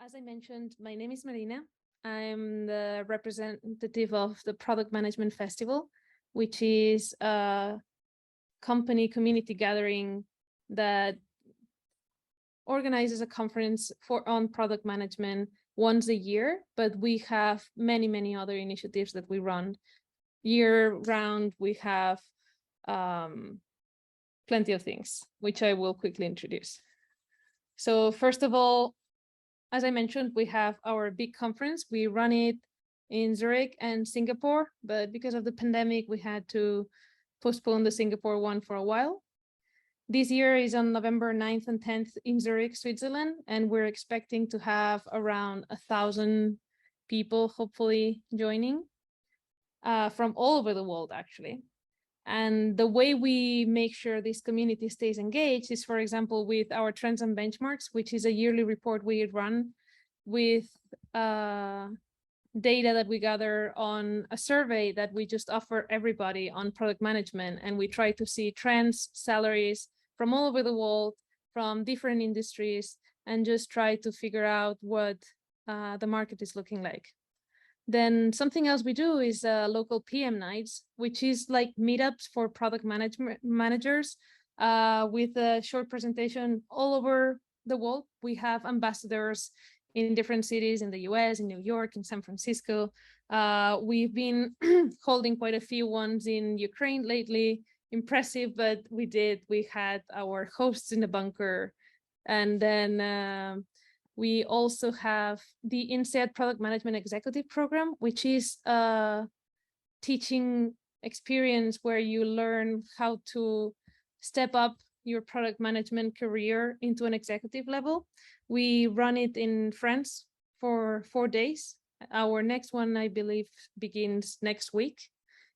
As I mentioned, my name is Marina. I'm the representative of the Product Management Festival, which is a company community gathering that organizes a conference on product management once a year, but we have many other initiatives that we run year round. We have plenty of things, which I will quickly introduce. So first of all, as I mentioned, we have our big conference. We run it in Zurich and Singapore, but because of the pandemic, we had to postpone the Singapore one for a while. This year is on November 9th and 10th in Zurich, Switzerland, and we're expecting to have around 1,000 people, hopefully, joining from all over the world, actually. And the way we make sure this community stays engaged is, for example, with our trends and benchmarks, which is a yearly report we run with data that we gather on a survey that we just offer everybody on product management. And we try to see trends, salaries from all over the world, from different industries, and just try to figure out what the market is looking like. Then something else we do is local PM nights, which is like meetups for product managers with a short presentation all over the world. We have ambassadors in different cities in the US, in New York, in San Francisco. We've been holding quite a few ones in Ukraine lately. Impressive, but we had our hosts in the bunker. And then we also have the INSEAD Product Management Executive Program, which is a teaching experience where you learn how to step up your product management career into an executive level. We run it in France for 4 days. Our next one, I believe, begins next week.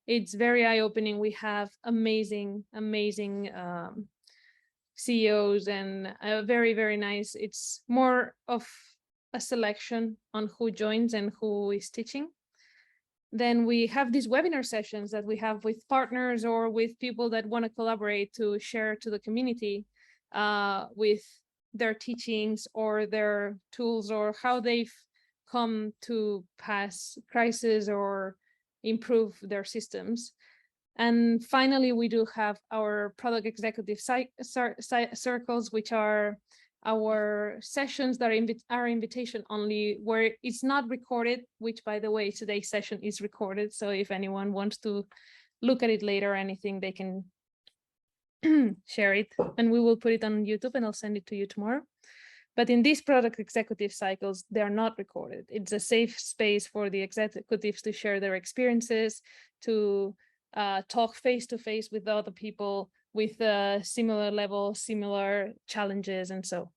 It's very eye-opening. We have amazing CEOs and very nice. It's more of a selection on who joins and who is teaching. Then we have these webinar sessions that we have with partners or with people that want to collaborate to share to the community with their teachings or their tools or how they've come to pass crisis or improve their systems. And finally, we do have our product executive circles, which are our sessions that are invitation only, where it's not recorded, which, by the way, today's session is recorded. So if anyone wants to look at it later or anything, they can share it, and we will put it on YouTube, and I'll send it to you tomorrow. But in these product executive cycles, they're not recorded. It's a safe space for the executives to share their experiences, to talk face-to-face with other people with a similar level, similar challenges, and so.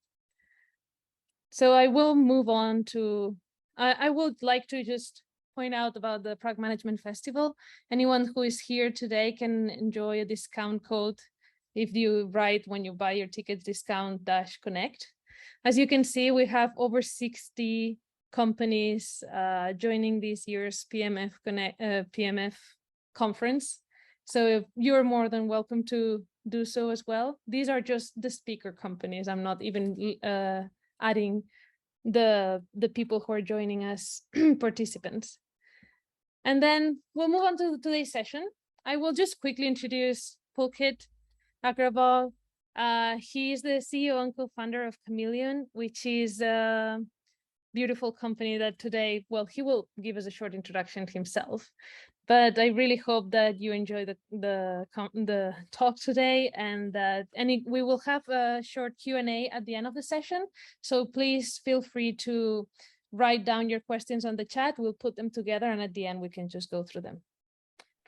So I will move on to, I would like to just point out about the Product Management Festival. Anyone who is here today can enjoy a discount code if you write when you buy your tickets, discount-connect. As you can see, we have over 60 companies joining this year's PMF conference. So you're more than welcome to do so as well. These are just the speaker companies. I'm not even adding the people who are joining us participants. And then we'll move on to today's session. I will just quickly introduce Pulkit Agrawal. He is the CEO and co-founder of Chameleon, which is a beautiful company that today, well, he will give us a short introduction himself. But I really hope that you enjoy the talk today, and that we will have a short Q&A at the end of the session. So please feel free to write down your questions on the chat. We'll put them together, and at the end we can just go through them.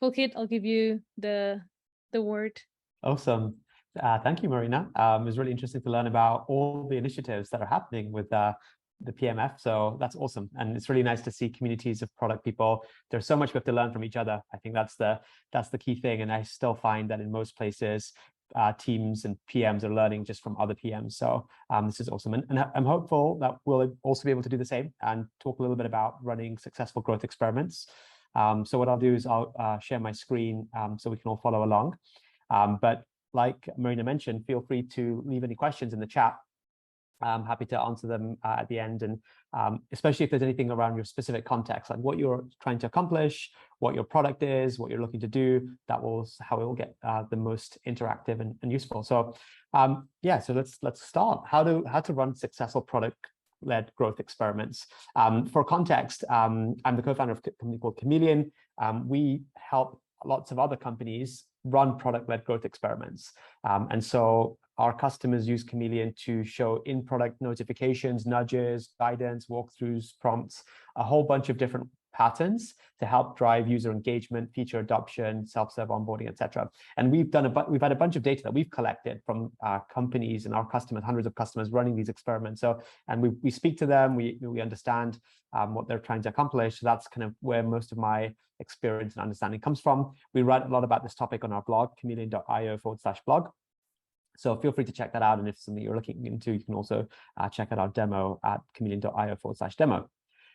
Pulkit, I'll give you the word. Awesome. Thank you, Marina. It was really interesting to learn about all the initiatives that are happening with the PMF. So that's awesome. And it's really nice to see communities of product people. There's so much we have to learn from each other. I think that's the key thing. And I still find that in most places, teams and PMs are learning just from other PMs. So this is awesome. And I'm hopeful that we'll also be able to do the same and talk a little bit about running successful growth experiments. So what I'll do is I'll share my screen so we can all follow along. But like Marina mentioned, feel free to leave any questions in the chat. I'm happy to answer them at the end, and especially if there's anything around your specific context, like what you're trying to accomplish, what your product is, what you're looking to do. That will how it will get the most interactive and useful. So yeah, so let's start. How to run successful product-led growth experiments. For context, I'm the co-founder of a company called Chameleon. We help lots of other companies run product-led growth experiments, and so our customers use Chameleon to show in-product notifications, nudges, guidance, walkthroughs, prompts, a whole bunch of different patterns to help drive user engagement, feature adoption, self-serve onboarding, etc. And we've had a bunch of data that we've collected from companies and our customers, hundreds of customers running these experiments. So, and we speak to them, we understand what they're trying to accomplish. So that's kind of where most of my experience and understanding comes from. We write a lot about this topic on our blog, chameleon.io/blog. So feel free to check that out. And if it's something you're looking into, you can also check out our demo at chameleon.io/demo.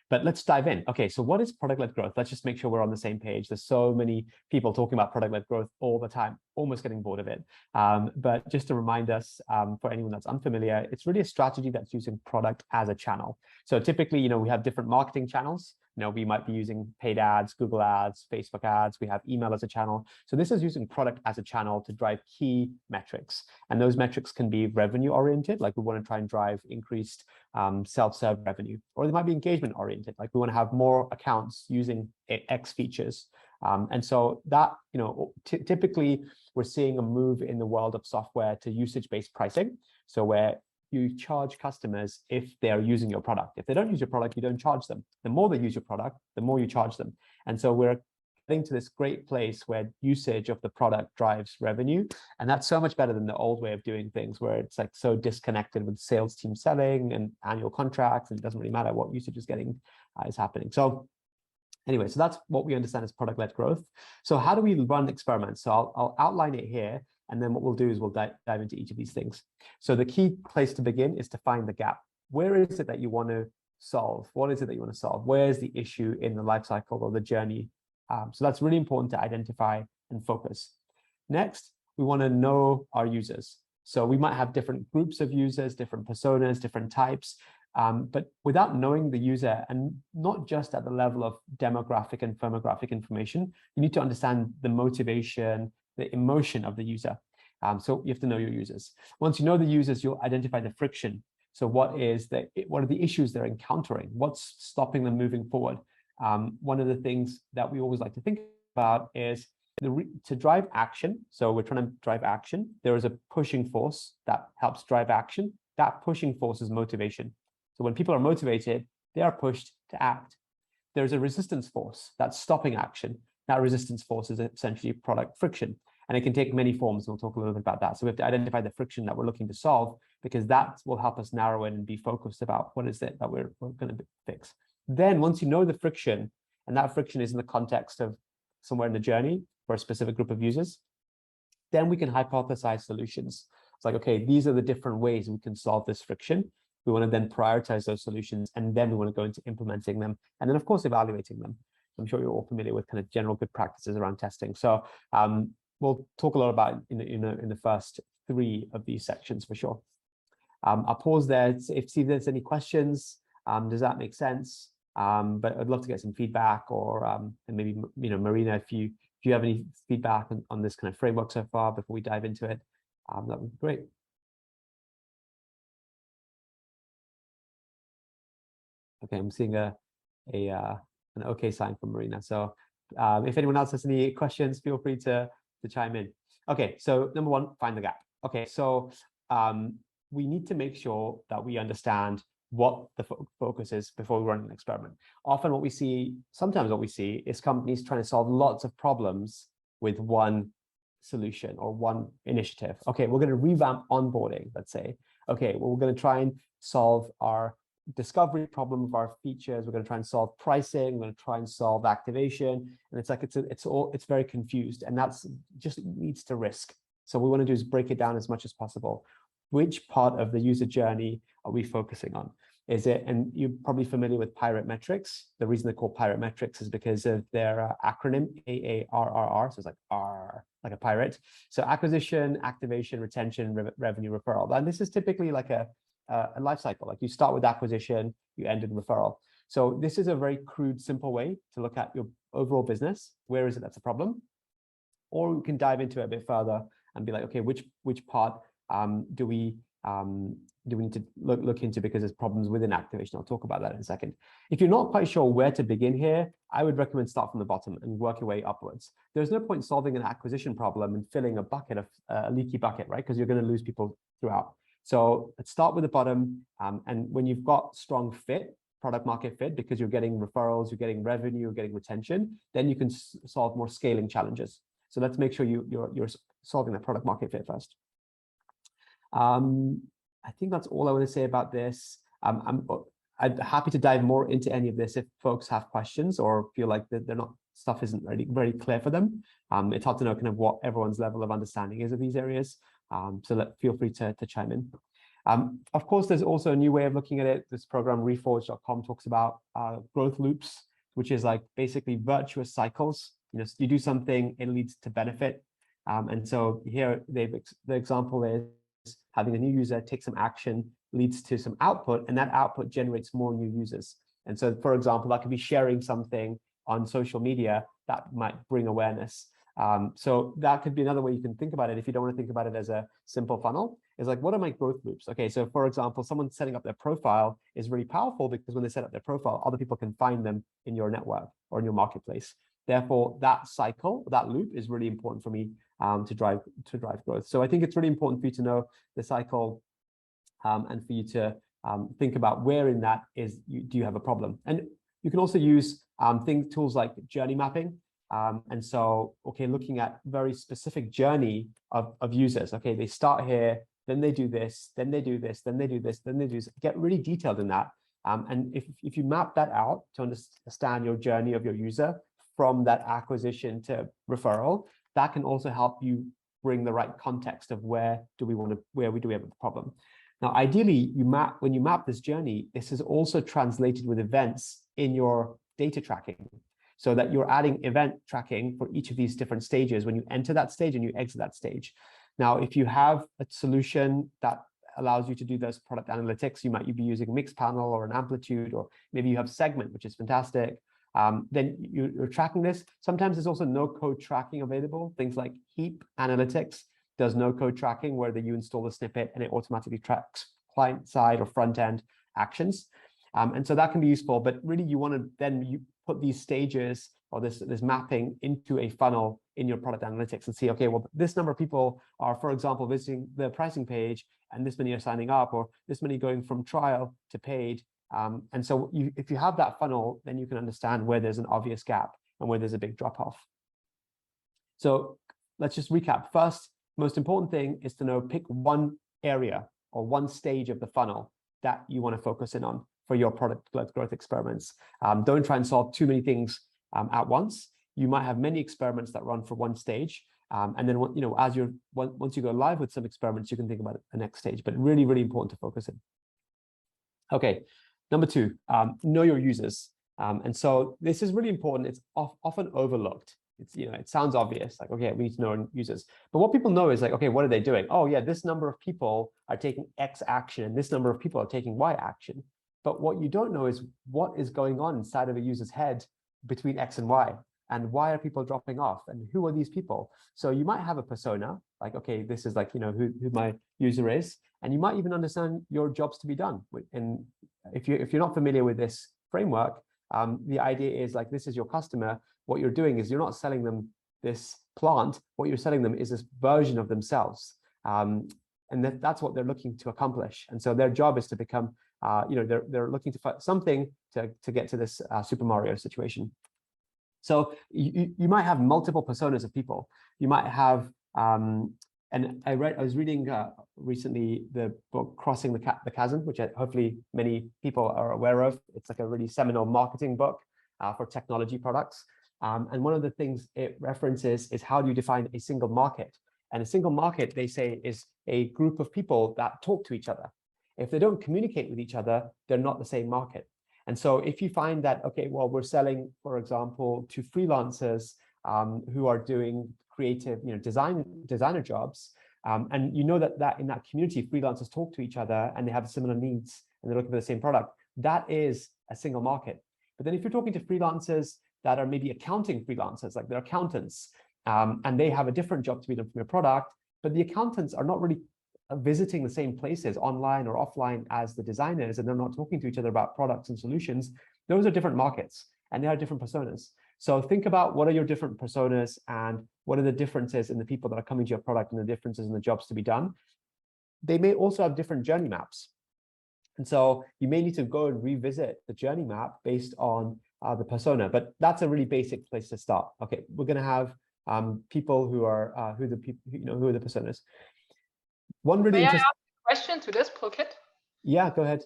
But let's dive in. Okay, so what is product-led growth? Let's just make sure we're on the same page. There's so many people talking about product-led growth all the time, almost getting bored of it. But just to remind us, for anyone that's unfamiliar, it's really a strategy that's using product as a channel. So typically, we have different marketing channels. We might be using paid ads, Google ads, Facebook ads. We have email as a channel. So this is using product as a channel to drive key metrics. And those metrics can be revenue oriented, like we want to try and drive increased self-serve revenue, or they might be engagement oriented, like we want to have more accounts using X features. And so that, typically we're seeing a move in the world of software to usage-based pricing. So where you charge customers if they're using your product. If they don't use your product, you don't charge them. The more they use your product, the more you charge them. And so we're getting to this great place where usage of the product drives revenue. And that's so much better than the old way of doing things, where it's like so disconnected with sales team selling and annual contracts, and it doesn't really matter what usage is happening. So anyway, so that's what we understand as product-led growth. So how do we run experiments? So I'll outline it here. And then what we'll do is we'll dive into each of these things. So the key place to begin is to find the gap. Where is it that you want to solve? What is it that you want to solve? Where's the issue in the life cycle or the journey? So that's really important to identify and focus. Next, we want to know our users. So we might have different groups of users, different personas, different types. But without knowing the user, and not just at the level of demographic and firmographic information, you need to understand the motivation, the emotion of the user. So you have to know your users. Once you know the users, you'll identify the friction. So what are the issues they're encountering? What's stopping them moving forward? One of the things that we always like to think about is to drive action. So we're trying to drive action. There is a pushing force that helps drive action. That pushing force is motivation. So when people are motivated, they are pushed to act. There's a resistance force that's stopping action. That resistance force is essentially product friction, and it can take many forms. We'll talk a little bit about that. So we have to identify the friction that we're looking to solve, because that will help us narrow in and be focused about what is it that we're going to fix. Then once you know the friction, and that friction is in the context of somewhere in the journey for a specific group of users, then we can hypothesize solutions. It's like, okay, these are the different ways we can solve this friction. We want to then prioritize those solutions, and then we want to go into implementing them, and then of course evaluating them. I'm sure you're all familiar with kind of general good practices around testing. So we'll talk a lot about in the first three of these sections for sure. I'll pause there see if there's any questions. Does that make sense? But I'd love to get some feedback, or and maybe Marina, if you have any feedback on this kind of framework so far before we dive into it, that would be great. Okay, I'm seeing an okay sign from Marina. So if anyone else has any questions, feel free to chime in. Okay, so number one, find the gap. Okay, so we need to make sure that we understand what the focus is before we run an experiment. Sometimes what we see is companies trying to solve lots of problems with one solution or one initiative. Okay, we're going to revamp onboarding, let's say. Okay, well, we're going to try and solve our discovery problem of our features. We're going to try and solve pricing. We're going to try and solve activation. And it's like it's very confused, and that's just leads to risk. So what we want to do is break it down as much as possible. Which part of the user journey are we focusing on? Is it, and you're probably familiar with pirate metrics. The reason they're called pirate metrics is because of their acronym AARRR. So it's like R, like a pirate. So acquisition, activation, retention, revenue, referral. And this is typically like a a life cycle. Like you start with acquisition, you end in referral. So this is a very crude, simple way to look at your overall business. Where is it that's a problem? Or we can dive into it a bit further and be like, okay, which part do we need to look into because there's problems within activation? I'll talk about that in a second. If you're not quite sure where to begin here, I would recommend start from the bottom and work your way upwards. There's no point solving an acquisition problem and filling a bucket of a leaky bucket, right? Because you're going to lose people throughout. So let's start with the bottom. And when you've got strong fit, product market fit, because you're getting referrals, you're getting revenue, you're getting retention, then you can solve more scaling challenges. So let's make sure you're solving that product market fit first. I think that's all I want to say about this. I'm happy to dive more into any of this if folks have questions or feel like stuff isn't really very clear for them. It's hard to know kind of what everyone's level of understanding is of these areas. So feel free to chime in. Of course, there's also a new way of looking at it. This program, reforge.com, talks about growth loops, which is like basically virtuous cycles. You do something, it leads to benefit. And so here, the example is having a new user take some action, leads to some output, and that output generates more new users. And so, for example, that could be sharing something on social media that might bring awareness. So that could be another way you can think about it. If you don't want to think about it as a simple funnel, is like, what are my growth loops? Okay, so for example, someone setting up their profile is really powerful because when they set up their profile, other people can find them in your network or in your marketplace. Therefore, that cycle, that loop is really important for me to drive growth. So I think it's really important for you to know the cycle and for you to think about where in that do you have a problem. And you can also use tools like journey mapping. And so, okay, looking at very specific journey of users. Okay, they start here, then they do this, then they do this, then they do this, then they do this. Get really detailed in that. And if you map that out to understand your journey of your user from that acquisition to referral, that can also help you bring the right context of where do we have a problem. Now, ideally, when you map this journey, this is also translated with events in your data tracking, so that you're adding event tracking for each of these different stages when you enter that stage and you exit that stage. Now, if you have a solution that allows you to do those product analytics, you might be using Mixpanel or an Amplitude, or maybe you have Segment, which is fantastic. Then you're tracking this. Sometimes there's also no code tracking available. Things like Heap Analytics does no code tracking, where you install the snippet and it automatically tracks client side or front end actions. And so that can be useful, but really you want to then put these stages or this mapping into a funnel in your product analytics and see, okay, well, this number of people are, for example, visiting the pricing page, and this many are signing up, or this many going from trial to paid. And so if you have that funnel, then you can understand where there's an obvious gap and where there's a big drop off. So let's just recap. First, most important thing is to pick one area or one stage of the funnel that you want to focus in on for your product growth experiments. Don't try and solve too many things at once. You might have many experiments that run for one stage. And then once you go live with some experiments, you can think about the next stage, but really, really important to focus in. Okay, number two, know your users. And so this is really important. It's often overlooked. It sounds obvious, like, okay, we need to know our users. But what people know is like, okay, what are they doing? Oh yeah, this number of people are taking X action, and this number of people are taking Y action. But what you don't know is what is going on inside of a user's head between X and Y, and why are people dropping off, and who are these people? So you might have a persona, like, okay, this is like, who my user is, and you might even understand your jobs to be done. And if you're not familiar with this framework, the idea is like, this is your customer. What you're doing is you're not selling them this plant. What you're selling them is this version of themselves. And that's what they're looking to accomplish. And so their job is to become, they're looking to find something to get to this Super Mario situation. So you might have multiple personas of people. You might have, and I was reading recently the book Crossing the Chasm, which hopefully many people are aware of. It's like a really seminal marketing book for technology products. And one of the things it references is how do you define a single market? And a single market, they say, is a group of people that talk to each other. If they don't communicate with each other, they're not the same market. And so if you find that, okay, well, we're selling, for example, to freelancers who are doing creative, designer jobs, And you know that in that community, freelancers talk to each other and they have similar needs and they're looking for the same product. That is a single market. But then if you're talking to freelancers that are maybe accounting freelancers, like they're accountants, and they have a different job to be done from your product, but the accountants are not really visiting the same places online or offline as the designers, and they're not talking to each other about products and solutions. Those are different markets and they are different personas. So think about what are your different personas and what are the differences in the people that are coming to your product and the differences in the jobs to be done. They may also have different journey maps. And so you may need to go and revisit the journey map based on the persona, but that's a really basic place to start. Okay, we're going to have people who are who are the personas. One really May I interesting ask a question to this, Pulkit? Yeah, go ahead.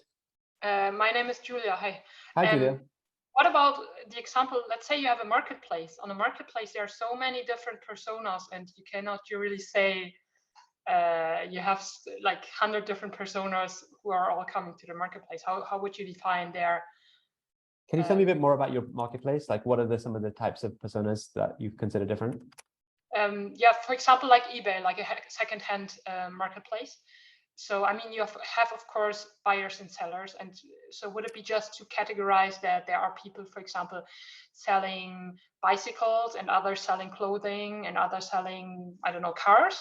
My name is Julia. Hi. Hi, Julia. What about the example? Let's say you have a marketplace. On a marketplace, there are so many different personas, and you cannot really say you have like 100 different personas who are all coming to the marketplace. How would you define their? Can you tell me a bit more about your marketplace? Like, what are some of the types of personas that you consider different? Yeah, for example, like eBay, like a second-hand marketplace. So, I mean, you have, of course, buyers and sellers. And so would it be just to categorize that there are people, for example, selling bicycles and others selling clothing and others selling, I don't know, cars?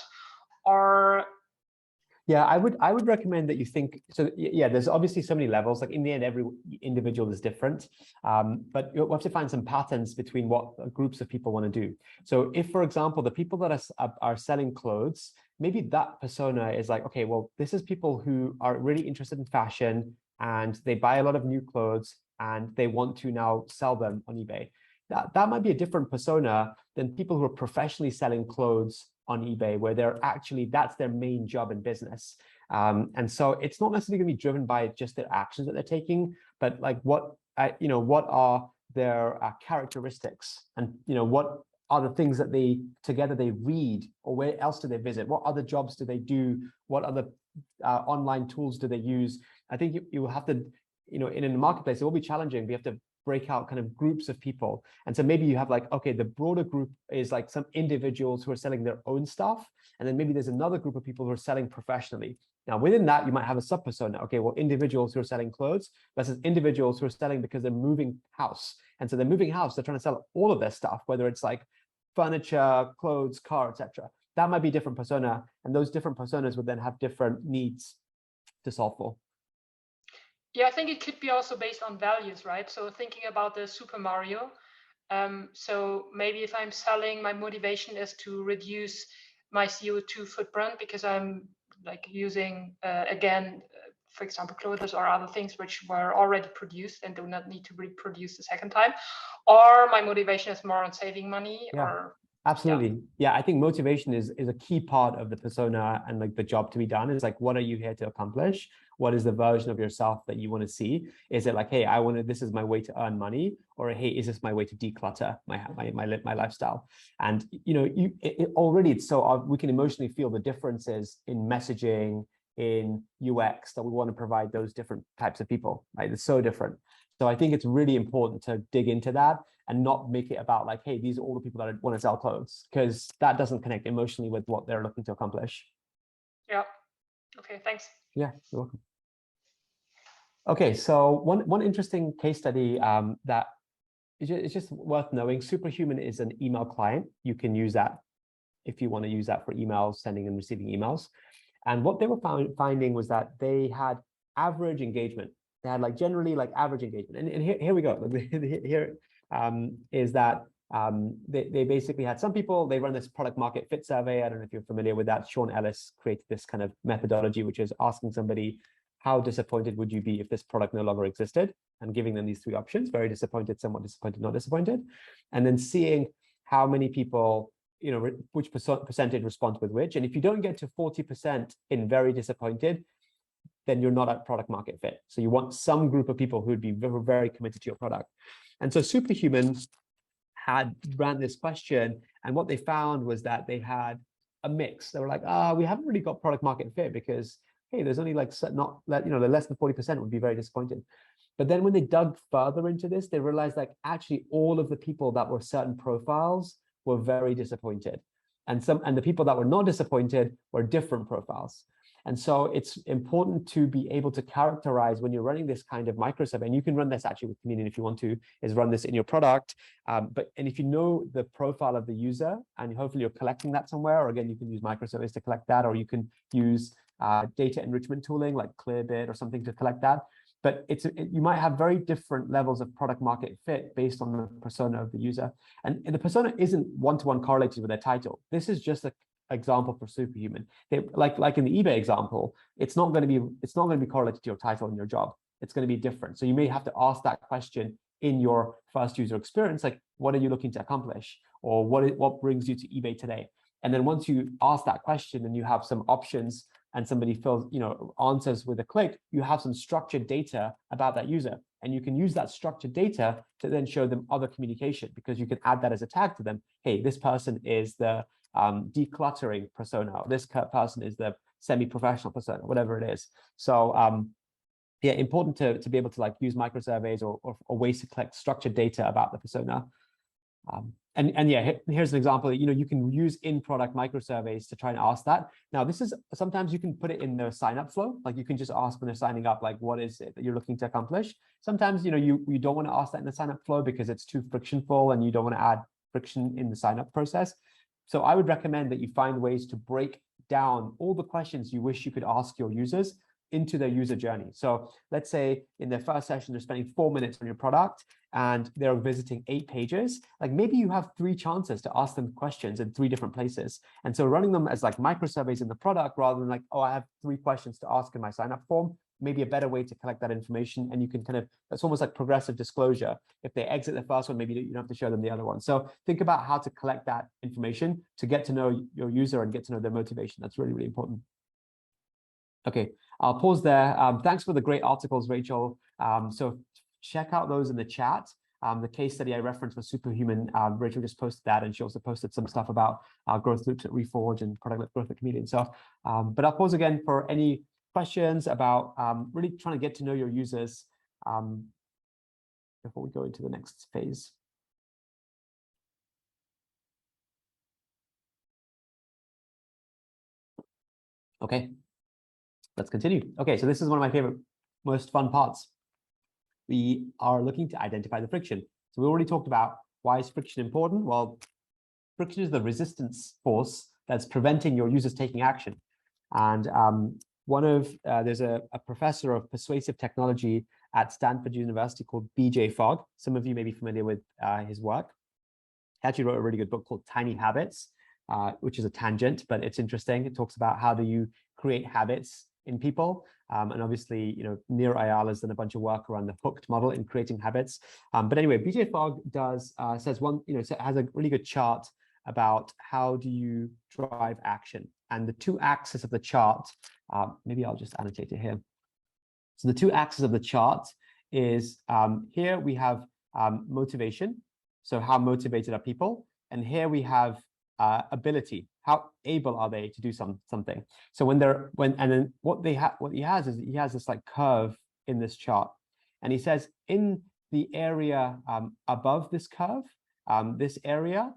Or yeah, I would recommend that you think, so yeah, there's obviously so many levels, like in the end, every individual is different, but you'll have to find some patterns between what groups of people want to do. So if, for example, the people that are selling clothes, maybe that persona is like, okay, well, this is people who are really interested in fashion and they buy a lot of new clothes and they want to now sell them on eBay. That might be a different persona than people who are professionally selling clothes on eBay, where they're actually, that's their main job in business. And so it's not necessarily going to be driven by just their actions that they're taking, but like what are their characteristics, and what are the things that they read, or where else do they visit? What other jobs do they do? What other online tools do they use? I think you will have to, in a marketplace, it will be challenging. We have to break out kind of groups of people. And so maybe you have like, okay, the broader group is like some individuals who are selling their own stuff. And then maybe there's another group of people who are selling professionally. Now, within that, you might have a sub persona. Okay, well, individuals who are selling clothes versus individuals who are selling because they're moving house. And so they're moving house, they're trying to sell all of their stuff, whether it's like furniture, clothes, car, etc. That might be different persona. And those different personas would then have different needs to solve for. Yeah, I think it could be also based on values, right? So thinking about the Super Mario. So maybe if I'm selling, my motivation is to reduce my CO2 footprint because I'm like using, again, for example, clothes or other things which were already produced and do not need to be produced a second time. Or my motivation is more on saving money. Yeah. Or Absolutely. Yeah, I think motivation is a key part of the persona and like the job to be done. Is like, what are you here to accomplish? What is the version of yourself that you want to see? Is it like, hey, this is my way to earn money, or hey, is this my way to declutter my lifestyle? And it's so we can emotionally feel the differences in messaging, in UX, that we want to provide those different types of people, right? It's so different. So I think it's really important to dig into that and not make it about like, hey, these are all the people that want to sell clothes, because that doesn't connect emotionally with what they're looking to accomplish. Yeah. Okay, thanks. Yeah, you're welcome. Okay, so one interesting case study that is just worth knowing. Superhuman is an email client. You can use that if you want to use that for emails, sending and receiving emails. And what they were finding was that they had average engagement. They had like generally like average engagement. And here we go. Here is that they basically had some people, they run this product market fit survey. I don't know if you're familiar with that. Sean Ellis created this kind of methodology, which is asking somebody, how disappointed would you be if this product no longer existed? And giving them these three options: very disappointed, somewhat disappointed, not disappointed. And then seeing how many people, which percentage respond with which. And if you don't get to 40% in very disappointed, then you're not at product market fit. So you want some group of people who would be very, very committed to your product. And so Superhuman ran this question, and what they found was that they had a mix. They were like, we haven't really got product market fit because, hey, there's only like the less than 40% would be very disappointed. But then when they dug further into this, they realized like actually all of the people that were certain profiles were very disappointed. And the people that were not disappointed were different profiles. And so it's important to be able to characterize when you're running this kind of micro survey, and you can run this actually with Chameleon if you want to, is run this in your product. And if you know the profile of the user, and hopefully you're collecting that somewhere, or again, you can use micro surveys to collect that, or you can use data enrichment tooling like Clearbit or something to collect that. But you might have very different levels of product market fit based on the persona of the user. And the persona isn't one-to-one correlated with their title. This is just an example for Superhuman. Like in the eBay example, it's not going to be correlated to your title and your job. It's going to be different. So you may have to ask that question in your first user experience, like, what are you looking to accomplish? Or what brings you to eBay today? And then once you ask that question and you have some options and somebody fills, answers with a click, you have some structured data about that user. And you can use that structured data to then show them other communication, because you can add that as a tag to them. Hey, this person is the decluttering persona. This person is the semi-professional persona, whatever it is. So yeah, important to be able to use micro surveys or ways to collect structured data about the persona. And yeah, here's an example. You can use in-product micro surveys to try and ask that. Now, this is sometimes you can put it in the sign-up flow. Like you can just ask when they're signing up, like, what is it that you're looking to accomplish? Sometimes, you don't want to ask that in the sign-up flow because it's too frictionful and you don't want to add friction in the sign-up process. So I would recommend that you find ways to break down all the questions you wish you could ask your users into their user journey. So let's say in their first session, they're spending 4 minutes on your product and they're visiting 8 pages. Like maybe you have 3 chances to ask them questions in 3 different places. And so running them as micro surveys in the product rather than oh, I have 3 questions to ask in my sign-up form, maybe a better way to collect that information. And you can it's almost like progressive disclosure. If they exit the first one, maybe you don't have to show them the other one. So think about how to collect that information to get to know your user and get to know their motivation. That's really, really important. Okay, I'll pause there. Thanks for the great articles, Rachel. So check out those in the chat. The case study I referenced was Superhuman. Rachel just posted that, and she also posted some stuff about growth loops at Reforge and product growth at Chameleon. So, but I'll pause again for any questions about really trying to get to know your users before we go into the next phase. Okay. Let's continue. Okay, so this is one of my favorite, most fun parts. We are looking to identify the friction. So we already talked about why is friction important? Well, friction is the resistance force that's preventing your users taking action. And there's a professor of persuasive technology at Stanford University called BJ Fogg. Some of you may be familiar with his work. He actually wrote a really good book called Tiny Habits, which is a tangent, but it's interesting. It talks about how do you create habits in people. And obviously, Nir Ayala has done a bunch of work around the hooked model in creating habits. But anyway, BJ Fogg says has a really good chart about how do you drive action. And the 2 axes of the chart, maybe I'll just annotate it here. So the 2 axes of the chart is here we have motivation. So how motivated are people? And here we have ability. How able are they to do something? So what he has this curve in this chart, and he says in the area above this curve, this area,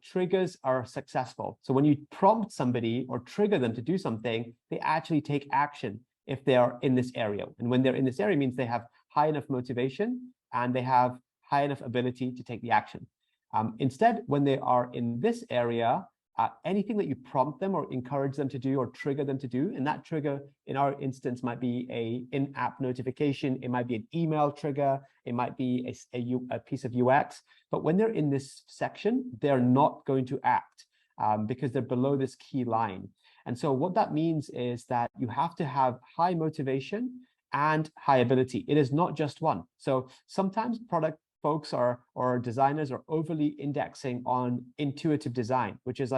triggers are successful. So when you prompt somebody or trigger them to do something, they actually take action if they are in this area. And when they're in this area, it means they have high enough motivation and they have high enough ability to take the action. Instead, when they are in this area, anything that you prompt them or encourage them to do or trigger them to do, and that trigger in our instance might be an in-app notification, it might be an email trigger, it might be a piece of UX, but when they're in this section, they're not going to act because they're below this key line. And so what that means is that you have to have high motivation and high ability. It is not just one. So sometimes product folks or designers are overly indexing on intuitive design, which is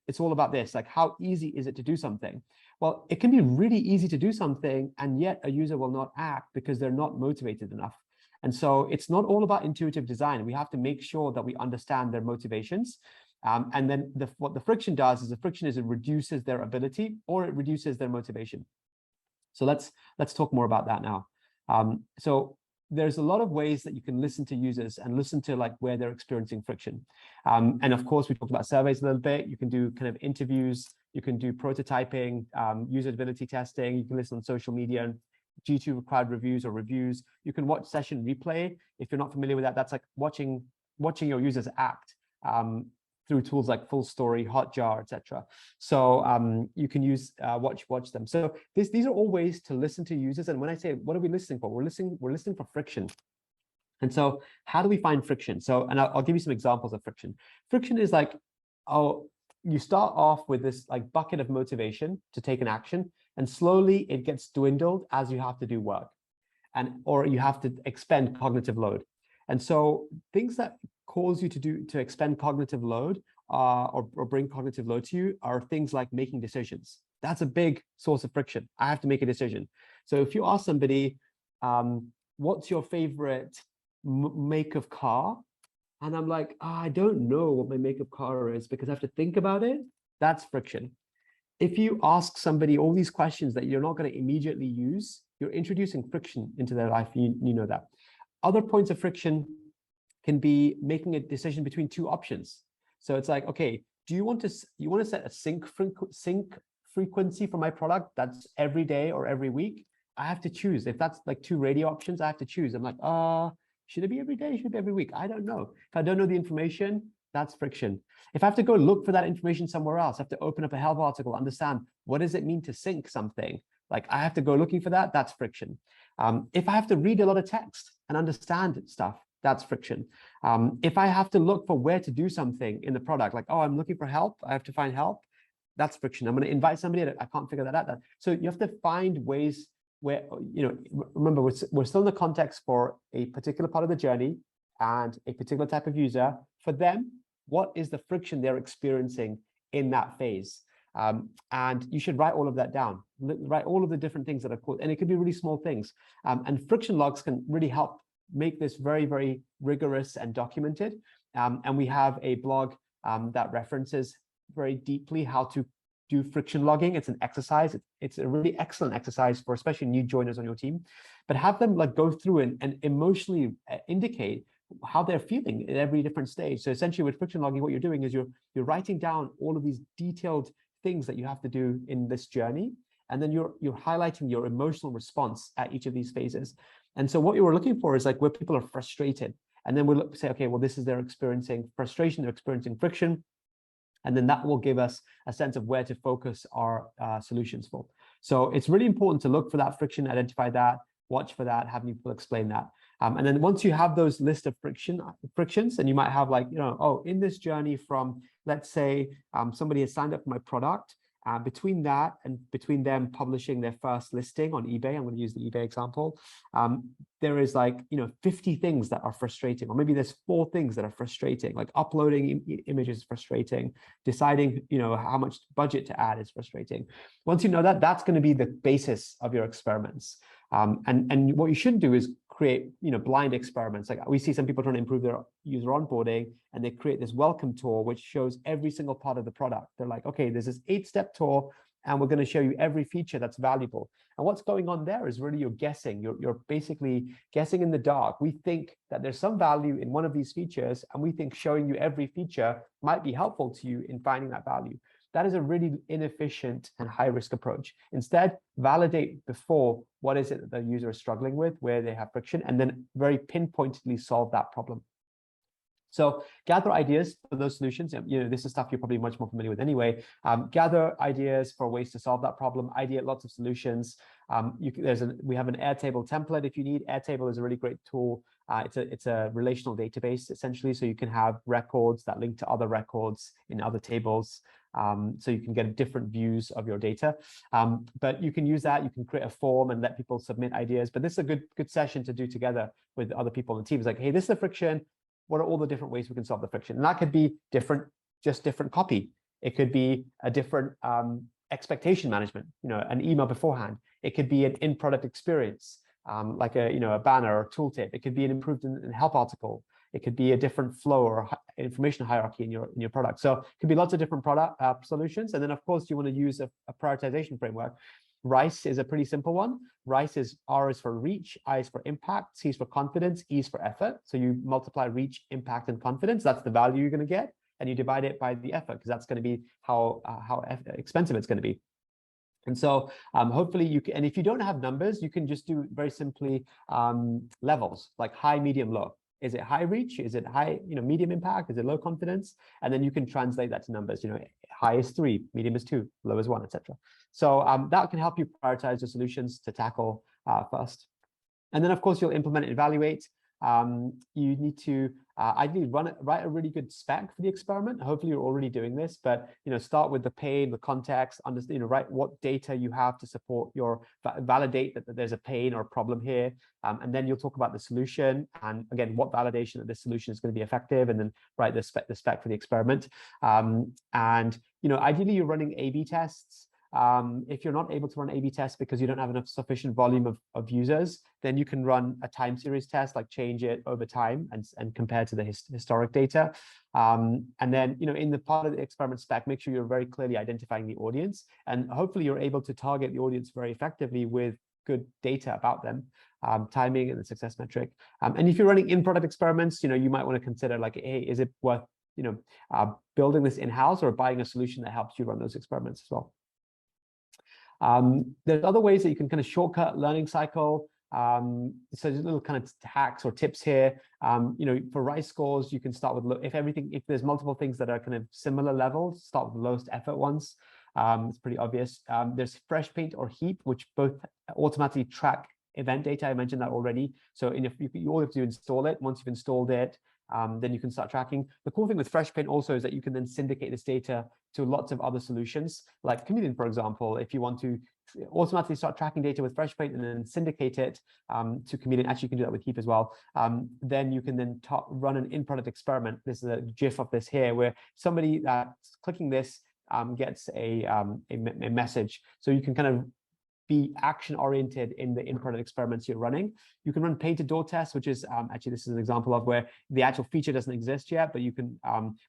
it's all about this, how easy is it to do something? Well, it can be really easy to do something, and yet a user will not act because they're not motivated enough. And so it's not all about intuitive design. We have to make sure that we understand their motivations. And then what the friction does is it reduces their ability or it reduces their motivation. So let's talk more about that now. So there's a lot of ways that you can listen to users and listen to like where they're experiencing friction. And of course, we talked about surveys a little bit. You can do kind of interviews, you can do prototyping, usability testing, you can listen on social media and G2 required reviews or reviews. You can watch session replay. If you're not familiar with that, that's like watching your users act through tools like Full Story, Hotjar, etc. So you can use watch them. So these are all ways to listen to users. And when I say what are we listening for, we're listening for friction. And so how do we find friction? So, and I'll give you some examples of friction. Friction is like, you start off with this like bucket of motivation to take an action, and slowly it gets dwindled as you have to do work, or you have to expend cognitive load. And so things that cause you to expend cognitive load or bring cognitive load to you are things like making decisions. That's a big source of friction. I have to make a decision. So if you ask somebody, what's your favorite make of car? And I'm like, I don't know what my make of car is because I have to think about it. That's friction. If you ask somebody all these questions that you're not going to immediately use, you're introducing friction into their life. You know that. Other points of friction can be making a decision between two options. So it's like, okay, do you want to set a sync frequency for my product that's every day or every week? I have to choose. If that's like two radio options, I have to choose. I'm like, should it be every day? Should it be every week? I don't know. If I don't know the information, that's friction. If I have to go look for that information somewhere else, I have to open up a help article, understand what does it mean to sync something? Like I have to go looking for that, that's friction. If I have to read a lot of text and understand stuff, that's friction. If I have to look for where to do something in the product, like, I'm looking for help, I have to find help, that's friction. I'm going to invite somebody that I can't figure that out. So you have to find ways where, remember, we're still in the context for a particular part of the journey and a particular type of user. For them, what is the friction they're experiencing in that phase? And you should write all of that down, write all of the different things that are caused, and it could be really small things. And friction logs can really help make this very, very rigorous and documented. And we have a blog that references very deeply how to do friction logging. It's an exercise. It's a really excellent exercise for especially new joiners on your team, but have them like go through and emotionally indicate how they're feeling at every different stage. So essentially with friction logging, what you're doing is you're writing down all of these detailed things that you have to do in this journey. And then you're highlighting your emotional response at each of these phases. And so what you were looking for is like where people are frustrated. And then we'll say, okay, well, this is they're experiencing frustration, they're experiencing friction. And then that will give us a sense of where to focus our solutions for. So it's really important to look for that friction, identify that, watch for that, have people explain that. And then once you have those list of frictions, and you might have like, in this journey from, let's say, somebody has signed up for my product, between that and between them publishing their first listing on eBay, I'm going to use the eBay example, there is like, 50 things that are frustrating, or maybe there's 4 things that are frustrating, like uploading images is frustrating, deciding, how much budget to add is frustrating. Once you know that, that's going to be the basis of your experiments. And what you shouldn't do is create, blind experiments. Like we see some people trying to improve their user onboarding, and they create this welcome tour, which shows every single part of the product. They're like, okay, there's this 8-step tour, and we're going to show you every feature that's valuable. And what's going on there is really you're guessing. You're basically guessing in the dark. We think that there's some value in one of these features, and we think showing you every feature might be helpful to you in finding that value. That is a really inefficient and high-risk approach. Instead, validate before what is it that the user is struggling with, where they have friction, and then very pinpointedly solve that problem. So gather ideas for those solutions. This is stuff you're probably much more familiar with anyway. Gather ideas for ways to solve that problem. Ideate lots of solutions. We have an Airtable template if you need. Airtable is a really great tool. It's a relational database essentially, so you can have records that link to other records in other tables. So you can get different views of your data. But you can use that. You can create a form and let people submit ideas. But this is a good session to do together with other people on the team. It's like, hey, this is the friction. What are all the different ways we can solve the friction? And that could be just different copy. It could be a different expectation management, an email beforehand. It could be an in-product experience, like a banner or tooltip. It could be an improved in help article. It could be a different flow or information hierarchy in your product. So it could be lots of different product solutions. And then, of course, you want to use a prioritization framework. RICE is a pretty simple one. RICE is R is for reach, I is for impact, C is for confidence, E is for effort. So you multiply reach, impact, and confidence. That's the value you're going to get, and you divide it by the effort, because that's going to be how expensive it's going to be. And so hopefully you can, and if you don't have numbers, you can just do very simply levels, like high, medium, low. Is it high reach? Is it high, medium impact? Is it low confidence? And then you can translate that to numbers. High is 3, medium is 2, low is 1, etc. So that can help you prioritize the solutions to tackle first. And then, of course, you'll implement and evaluate. You need to ideally write a really good spec for the experiment. Hopefully you're already doing this, but start with the pain, the context, understand, write what data you have to support validate that there's a pain or a problem here, and then you'll talk about the solution, and again, what validation that this solution is going to be effective, and then write the spec for the experiment. And ideally you're running A/B tests. If you're not able to run A/B tests because you don't have enough sufficient volume of users, then you can run a time series test, like change it over time and compare to the historic data. And then, in the part of the experiment spec, make sure you're very clearly identifying the audience, and hopefully you're able to target the audience very effectively with good data about them, timing and the success metric. And if you're running in-product experiments, you might want to consider, like, hey, is it worth, building this in-house or buying a solution that helps you run those experiments as well? There's other ways that you can kind of shortcut learning cycle. So there's little kind of hacks or tips here. For RICE scores, you can start with, if there's multiple things that are kind of similar levels, start with the lowest effort ones. It's pretty obvious. There's fresh paint or heap, which both automatically track event data. I mentioned that already. So you all have to install it. Once you've installed it, then you can start tracking. The cool thing with fresh paint also is that you can then syndicate this data to lots of other solutions, like Chameleon, for example. If you want to automatically start tracking data with fresh paint and then syndicate it to Chameleon, actually you can do that with Heap as well. Then you can then run an in-product experiment. This is a GIF of this here, where somebody clicking this gets a message. So you can kind of be action-oriented in the in-product experiments you're running. You can run painted door tests, which is actually, this is an example of where the actual feature doesn't exist yet, but you can,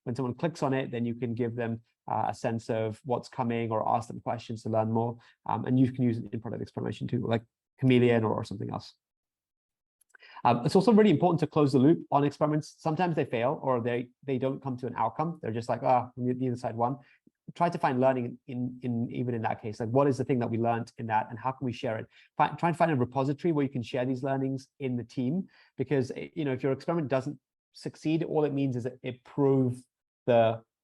when someone clicks on it, then you can give them a sense of what's coming or ask them questions to learn more. And you can use an in-product experimentation too, like Chameleon or something else. It's also really important to close the loop on experiments. Sometimes they fail or they don't come to an outcome. They're just like, we need to decide one. Try to find learning even in that case. Like, what is the thing that we learned in that, and how can we share it? Try and find a repository where you can share these learnings in the team, because if your experiment doesn't succeed, all it means is that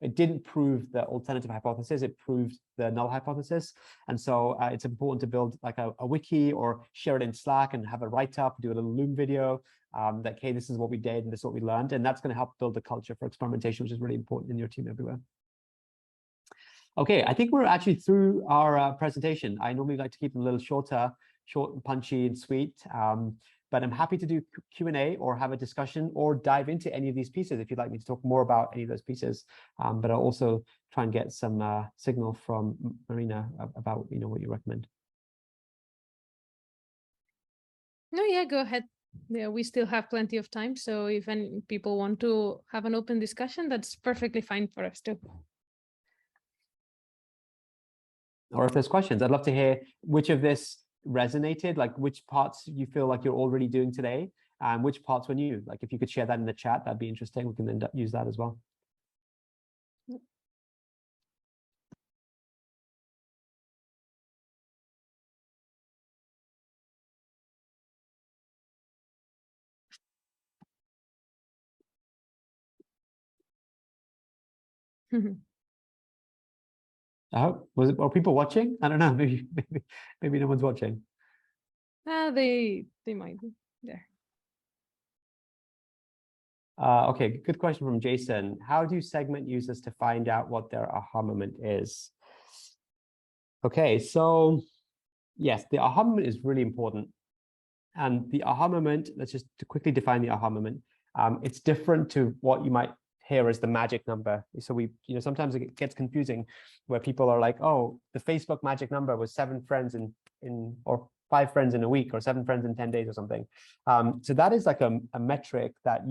it didn't prove the alternative hypothesis, it proved the null hypothesis. And so it's important to build like a wiki or share it in Slack and have a write-up, do a little Loom video that, hey, this is what we did and this is what we learned. And that's going to help build the culture for experimentation, which is really important in your team everywhere. Okay, I think we're actually through our presentation. I normally like to keep them a little short and punchy and sweet, but I'm happy to do Q&A or have a discussion or dive into any of these pieces if you'd like me to talk more about any of those pieces. But I'll also try and get some signal from Marina about what you recommend. No, yeah, go ahead. Yeah, we still have plenty of time. So if any people want to have an open discussion, that's perfectly fine for us too. Or if there's questions, I'd love to hear which of this resonated, like which parts you feel like you're already doing today, and which parts were new. Like if you could share that in the chat, that'd be interesting. We can then use that as well. I hope. Are people watching? I don't know. Maybe no one's watching. They might be there. Okay, good question from Jason. How do you segment users to find out what their aha moment is? Okay, so yes, the aha moment is really important. And the aha moment, let's just quickly define the aha moment. It's different to what you might hear as the magic number. So sometimes it gets confusing where people are like, oh, the Facebook magic number was 7 friends or 5 friends in a week, or 7 friends in 10 days or something. So that is like a metric that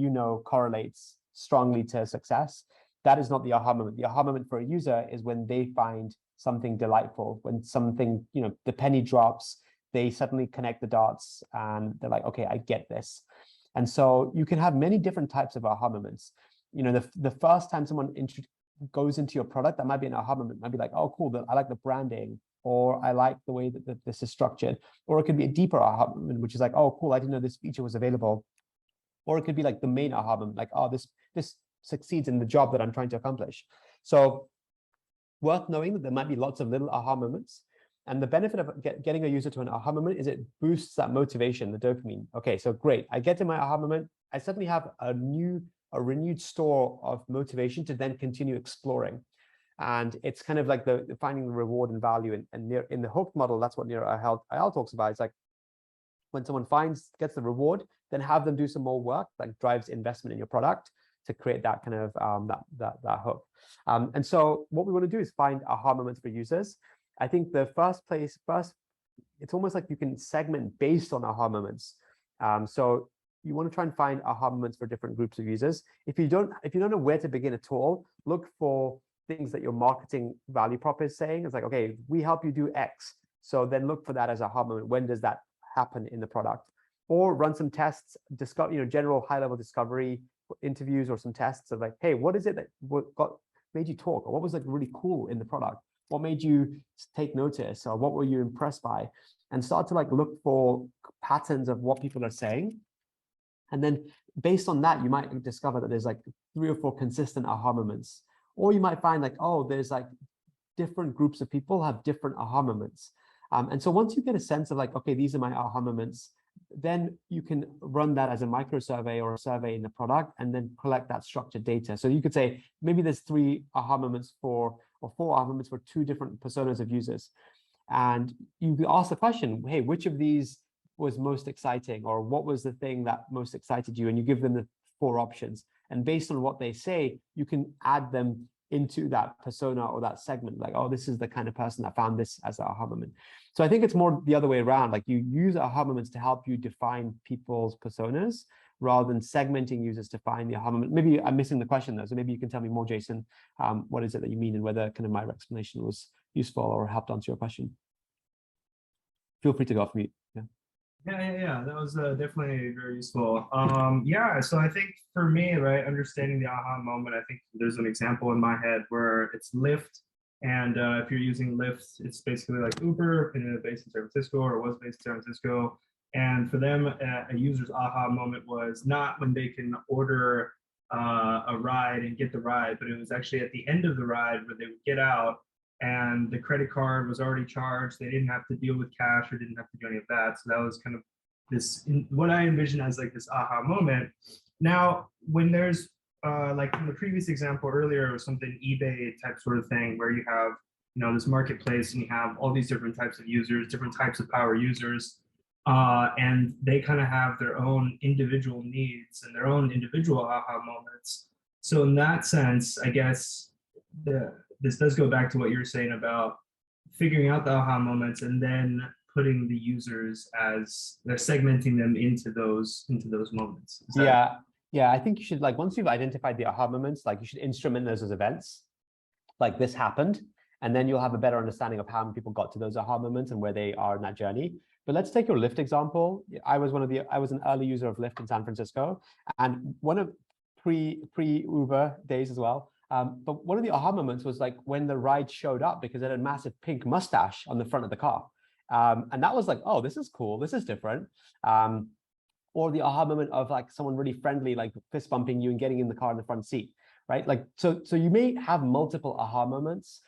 correlates strongly to success. That is not the aha moment. The aha moment for a user is when they find something delightful, when something, the penny drops, they suddenly connect the dots and they're like, okay, I get this. And so you can have many different types of aha moments. The first time someone goes into your product, that might be an aha moment. It might be like, oh, cool, I like the branding, or I like the way that this is structured. Or it could be a deeper aha moment, which is like, oh, cool, I didn't know this feature was available. Or it could be like the main aha moment, like, oh, this succeeds in the job that I'm trying to accomplish. So worth knowing that there might be lots of little aha moments. And the benefit of getting a user to an aha moment is it boosts that motivation, the dopamine. Okay, so great. I get to my aha moment. I suddenly have a renewed store of motivation to then continue exploring. And it's kind of like the finding the reward and value. And in the hooked model, that's what NeuroIL talks about. It's like when someone gets the reward, then have them do some more work, like drives investment in your product to create that kind of that hook. And so what we want to do is find aha moments for users. I think the first, it's almost like you can segment based on aha moments. So you want to try and find aha moments for different groups of users. If you don't know where to begin at all, look for things that your marketing value prop is saying. It's like, okay, we help you do X. So then look for that as a aha moment. When does that happen in the product? Or run some tests, general high-level discovery interviews, or some tests of like, hey, what is it that made you talk? Or what was like really cool in the product? What made you take notice? Or what were you impressed by? And start to like look for patterns of what people are saying. And then based on that, you might discover that there's like 3 or 4 consistent aha moments. Or you might find like, oh, there's like different groups of people have different aha moments. And so once you get a sense of like, okay, these are my aha moments, then you can run that as a micro survey or a survey in the product and then collect that structured data. So you could say, maybe there's 3 aha moments or 4 aha moments for 2 different personas of users. And you ask the question, hey, which of these was most exciting, or what was the thing that most excited you? And you give them the 4 options. And based on what they say, you can add them into that persona or that segment, like, oh, this is the kind of person that found this as an aha moment. So I think it's more the other way around. Like, you use aha moments to help you define people's personas rather than segmenting users to find the aha moment. Maybe I'm missing the question though, so maybe you can tell me more, Jason. What is it that you mean, and whether kind of my explanation was useful or helped answer your question? Feel free to go off mute. Yeah. That was definitely very useful. Yeah, so I think for me, right, understanding the aha moment, I think there's an example in my head where it's Lyft. And if you're using Lyft, it's basically like Uber, based in San Francisco, or was based in San Francisco. And for them, a user's aha moment was not when they can order a ride and get the ride, but it was actually at the end of the ride where they would get out and the credit card was already charged. They didn't have to deal with cash or didn't have to do any of that. So that was kind of what I envision as like this aha moment. Now, when there's like in the previous example earlier, it was something eBay type sort of thing where you have, this marketplace and you have all these different types of users, different types of power users, and they kind of have their own individual needs and their own individual aha moments. So in that sense, I guess this does go back to what you're saying about figuring out the aha moments and then putting the users as they're segmenting them into those moments. Yeah, I think you should, like, once you've identified the aha moments, like, you should instrument those as events. Like, this happened, and then you'll have a better understanding of how many people got to those aha moments and where they are in that journey. But let's take your Lyft example. I was an early user of Lyft in San Francisco, and one of pre-Uber days as well. But one of the aha moments was like when the ride showed up, because it had a massive pink mustache on the front of the car. And that was like, oh, this is cool, this is different. Or the aha moment of like someone really friendly, like fist bumping you and getting in the car in the front seat, right? Like, so you may have multiple aha moments,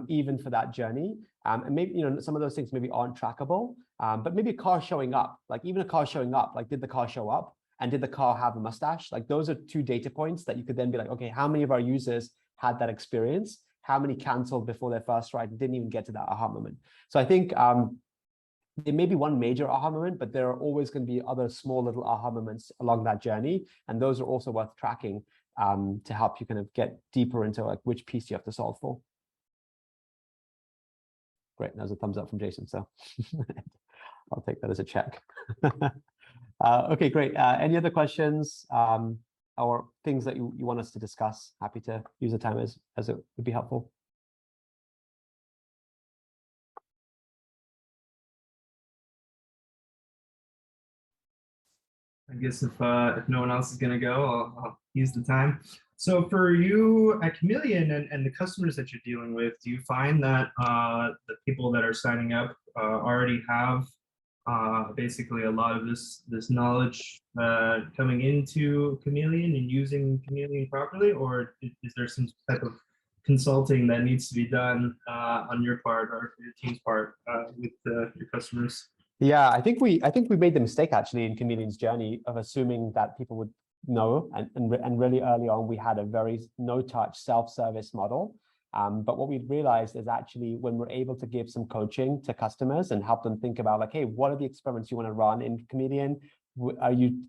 even for that journey. And maybe, some of those things maybe aren't trackable, but maybe a car showing up, like even a car showing up, like, did the car show up? And did the car have a mustache? Like, those are 2 data points that you could then be like, okay, how many of our users had that experience? How many canceled before their first ride and didn't even get to that aha moment? So I think there may be one major aha moment, but there are always going to be other small little aha moments along that journey. And those are also worth tracking to help you kind of get deeper into like which piece you have to solve for. Great, that was a thumbs up from Jason, so I'll take that as a check. Okay, great. Any other questions or things that you want us to discuss? Happy to use the time as it would be helpful. I guess if no one else is going to go, I'll use the time. So for you at Chameleon and the customers that you're dealing with, do you find that the people that are signing up already have basically a lot of this knowledge coming into Chameleon and using Chameleon properly, or is there some type of consulting that needs to be done on your part or your team's part with your customers? Yeah, I think we made the mistake actually in Chameleon's journey of assuming that people would know, and really early on we had a very no-touch self-service model. But what we've realized is actually when we're able to give some coaching to customers and help them think about like, hey, what are the experiments you want to run in Chameleon? Do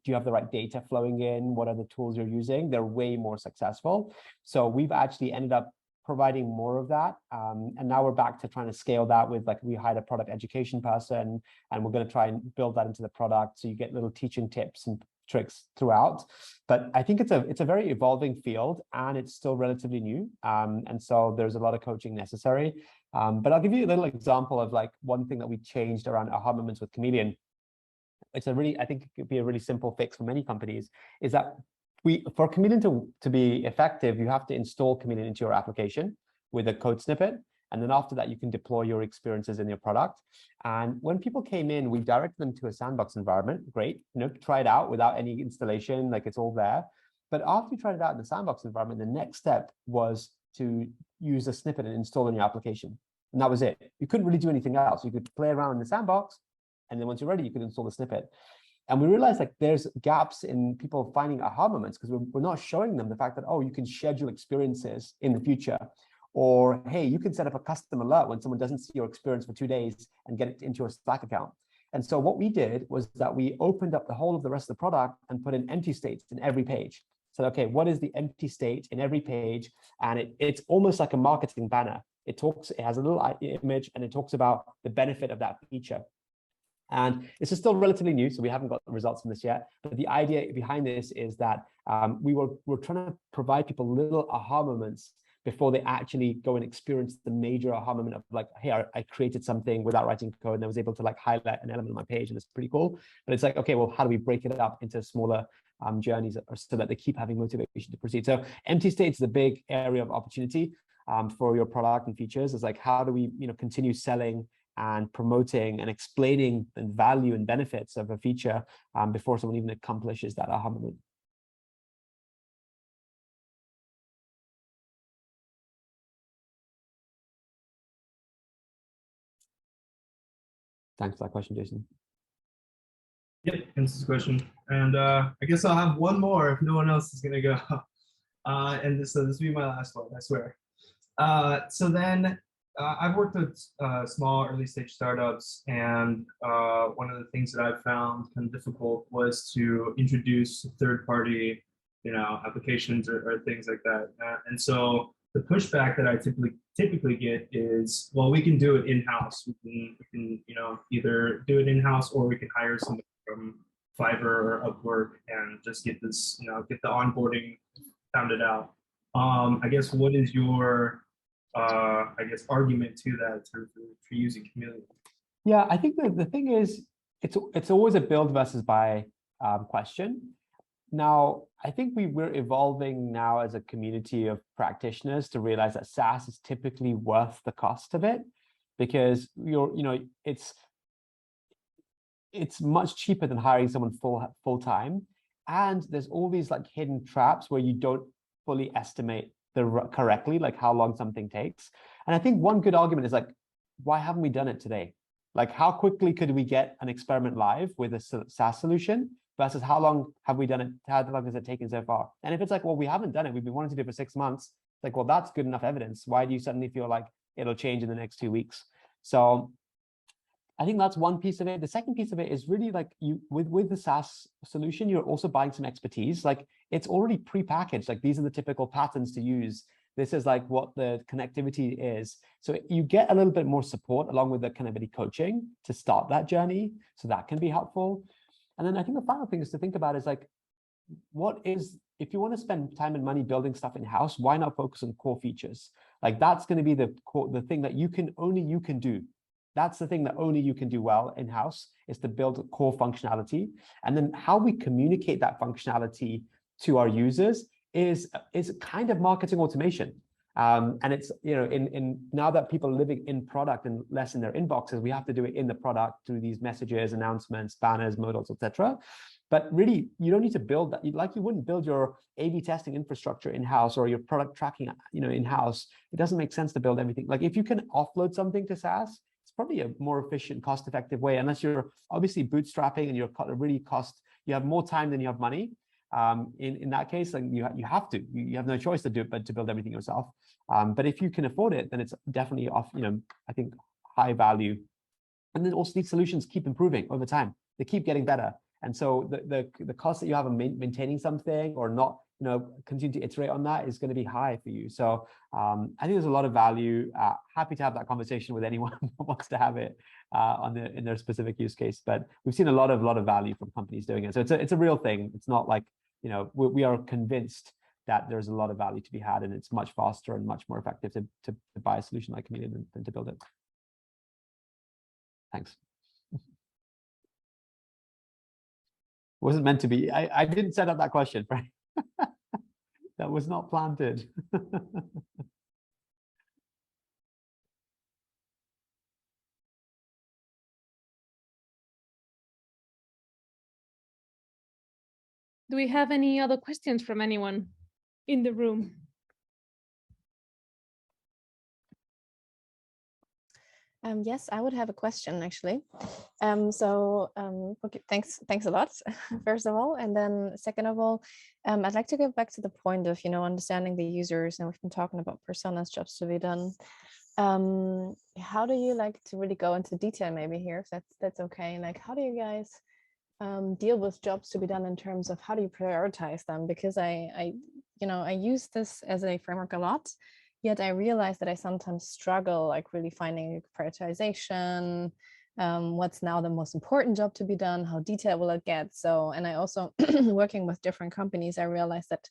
you have the right data flowing in? What are the tools you're using? They're way more successful. So we've actually ended up providing more of that. And now we're back to trying to scale that with, like, we hired a product education person and we're going to try and build that into the product. So you get little teaching tips and tricks throughout. But I think it's a very evolving field and it's still relatively new. And so there's a lot of coaching necessary. But I'll give you a little example of like one thing that we changed around aha moments with Chameleon. It's I think it could be a really simple fix for many companies, is that for Chameleon to be effective, you have to install Chameleon into your application with a code snippet. And then after that, you can deploy your experiences in your product. And when people came in, we directed them to a sandbox environment. Great, try it out without any installation, like it's all there. But after you tried it out in the sandbox environment, the next step was to use a snippet and install in your application. And that was it. You couldn't really do anything else. You could play around in the sandbox. And then once you're ready, you could install the snippet. And we realized like there's gaps in people finding aha moments because we're not showing them the fact that, oh, you can schedule experiences in the future. Or, hey, you can set up a custom alert when someone doesn't see your experience for 2 days and get it into your Slack account. And so what we did was that we opened up the whole of the rest of the product and put in empty states in every page. So, okay, what is the empty state in every page? And it's almost like a marketing banner. It has a little image and it talks about the benefit of that feature. And this is still relatively new, so we haven't got the results from this yet. But the idea behind this is that we're trying to provide people little aha moments before they actually go and experience the major aha moment of like, hey, I created something without writing code and I was able to like highlight an element of my page and it's pretty cool. But it's like, okay, well, how do we break it up into smaller journeys so that they keep having motivation to proceed? So empty states is a big area of opportunity for your product and features. It's like, how do we continue selling and promoting and explaining the value and benefits of a feature before someone even accomplishes that aha moment. Thanks for that question, Jason. Yep, answers the question. And I guess I'll have one more if no one else is going to go. And this will be my last one, I swear. So then I've worked with small early stage startups, and one of the things that I found kind of difficult was to introduce third-party, applications or things like that. And so the pushback that I typically get is, well, we can do it in-house. We can either do it in-house or we can hire somebody from Fiverr or Upwork and just get this, get the onboarding founded out. I guess what is your argument to that for using Chameleon? Yeah, I think the thing is, it's always a build versus buy question. Now, I think we're evolving now as a community of practitioners to realize that SaaS is typically worth the cost of it, because it's much cheaper than hiring someone full time, and there's all these like hidden traps where you don't fully estimate correctly, like how long something takes. And I think one good argument is like, why haven't we done it today? Like, how quickly could we get an experiment live with a SaaS solution versus how long have we done it? How long has it taken so far? And if it's like, well, we haven't done it, we've been wanting to do it for 6 months, like, well, that's good enough evidence. Why do you suddenly feel like it'll change in the next 2 weeks? So I think that's one piece of it. The second piece of it is really like with the SaaS solution, you're also buying some expertise. Like, it's already pre-packaged. Like, these are the typical patterns to use. This is like what the connectivity is. So you get a little bit more support along with the connectivity coaching to start that journey. So that can be helpful. And then I think the final thing is to think about is like, if you want to spend time and money building stuff in-house, why not focus on core features? Like, that's going to be the thing that only you can do. that's the thing that only you can do well in-house, is to build core functionality. And then how we communicate that functionality to our users is kind of marketing automation. And it's, you know, in now that people are living in product and less in their inboxes, we have to do it in the product through these messages, announcements, banners, modals, etc. But really, you don't need to build that. Like you wouldn't build your A/B testing infrastructure in-house or your product tracking, you know, in-house. It doesn't make sense to build everything. Like if you can offload something to SaaS, it's probably a more efficient, cost-effective way, unless you're obviously bootstrapping and you're really you have more time than you have money. In that case, like you have no choice to do it but to build everything yourself. But if you can afford it, then it's definitely I think high value. And then also these solutions keep improving over time. They keep getting better. And so the cost that you have of maintaining something or not, you know, continue to iterate on that is going to be high for you. So I think there's a lot of value. Happy to have that conversation with anyone who wants to have it in their specific use case. But we've seen a lot of value from companies doing it. So it's a real thing. It's not like, you know, we are convinced that there's a lot of value to be had, and it's much faster and much more effective to buy a solution like Chameleon than to build it. Thanks. Wasn't meant to be. I didn't set up that question, right? That was not planted. Do we have any other questions from anyone in the room? Yes, I would have a question actually. Okay, thanks a lot, first of all, and then second of all, I'd like to get back to the point of, you know, understanding the users, and we've been talking about personas, jobs to be done. How do you like to really go into detail maybe here, if that's okay? Like, how do you guys deal with jobs to be done in terms of how do you prioritize them? Because I use this as a framework a lot. Yet I realize that I sometimes struggle, like really finding prioritization, what's now the most important job to be done, how detailed will it get? So, and I also, working with different companies, I realized that,